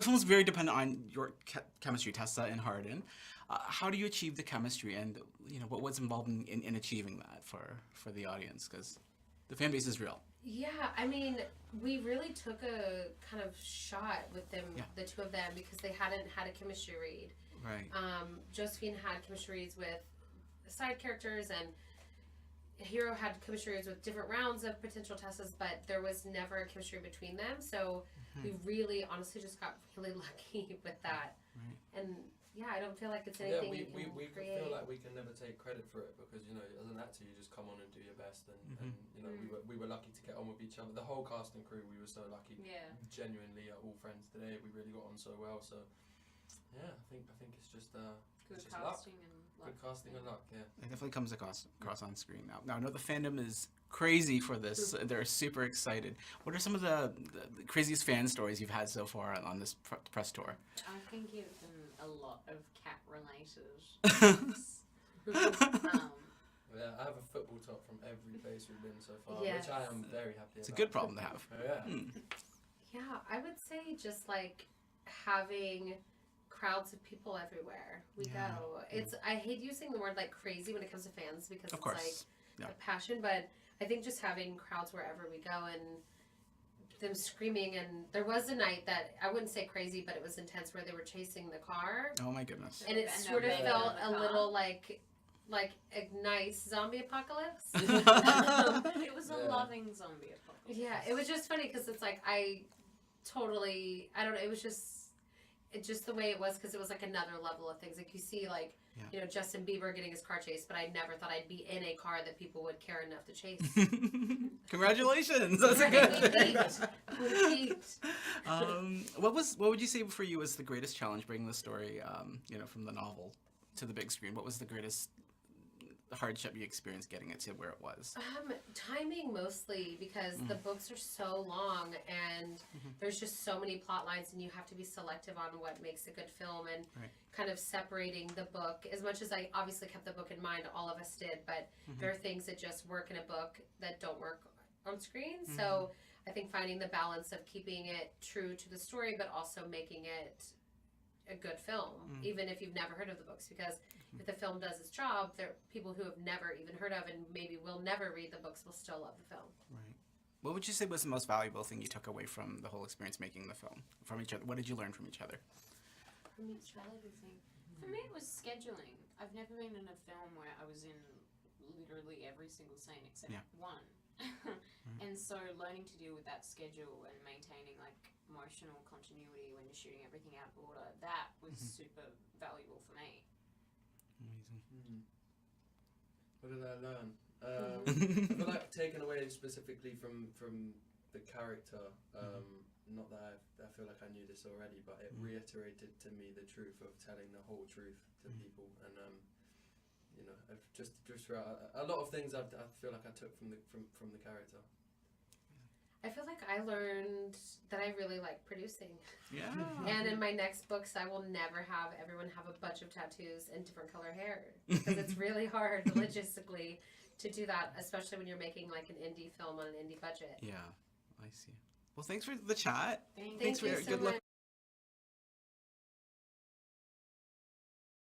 film is very dependent on your chemistry, Tessa and Hardin. How do you achieve the chemistry, and what was involved in achieving that for the audience? Because the fan base is real. Yeah, I mean, we really took a kind of shot with them, the two of them, because they hadn't had a chemistry read. Right. Josephine had chemistry reads with side characters, and Hero had chemistry reads with different rounds of potential Tessas, but there was never a chemistry between them. So we really, honestly, just got really lucky with that. Right. And yeah, I don't feel like it's anything we create. feel like we can never take credit for it because as an actor you just come on and do your best and we were lucky to get on with each other. The whole cast and crew, we were so lucky. Yeah. Genuinely are all friends today. We really got on so well. So yeah, I think it's just good just casting luck. and luck. Good casting and luck. Yeah. It definitely comes across on screen now. Now I know the fandom is crazy for this. They're super excited. What are some of the craziest fan stories you've had so far on this press tour? I can give them a lot of cat-related. Yeah, I have a football top from every place we've been so far, Yes. which I am very happy It's a about. good problem to have. Oh, yeah. Yeah, I would say just like having crowds of people everywhere we go. It's I hate using the word like crazy when it comes to fans because Of it's course. like a passion, but I think just having crowds wherever we go and them screaming, and there was a night that I wouldn't say crazy, but it was intense where they were chasing the car. Oh my goodness. And it And sort of nobody felt in the a car. little like a nice zombie apocalypse. It was a Yeah. loving zombie apocalypse. Yeah, it was just funny because it's like I don't know, it was just the way it was because it was like another level of things. Like you see like, Justin Bieber getting his car chased, but I never thought I'd be in a car that people would care enough to chase. Congratulations. That's a good. We peaked. What would you say for you was the greatest challenge bringing the story, from the novel to the big screen? What was the greatest hardship you experienced getting it to where it was? Timing mostly because the books are so long and there's just so many plot lines and you have to be selective on what makes a good film and kind of separating the book. As much as I obviously kept the book in mind, all of us did, but there are things that just work in a book that don't work on screen. So I think finding the balance of keeping it true to the story but also making it a good film, even if you've never heard of the books, because if the film does its job, there people who have never even heard of and maybe will never read the books will still love the film. Right. What would you say was the most valuable thing you took away from the whole experience making the film? From each other? What did you learn from each other? From each other thing. For me, it was scheduling. I've never been in a film where I was in literally every single scene except one. And so learning to deal with that schedule and maintaining like emotional continuity when you're shooting everything out of order, that was super valuable for me. Amazing. What did I learn? I feel like taken away specifically from the character. Not that I feel like I knew this already, but it reiterated to me the truth of telling the whole truth to people, and I've just throughout a lot of things I feel like I took from the character. I feel like I learned that I really like producing. Yeah. And in my next books, I will never have everyone have a bunch of tattoos and different color hair because it's really hard logistically to do that, especially when you're making like an indie film on an indie budget. Yeah, I see. Well, thanks for the chat. Thank Thank you so good luck. much.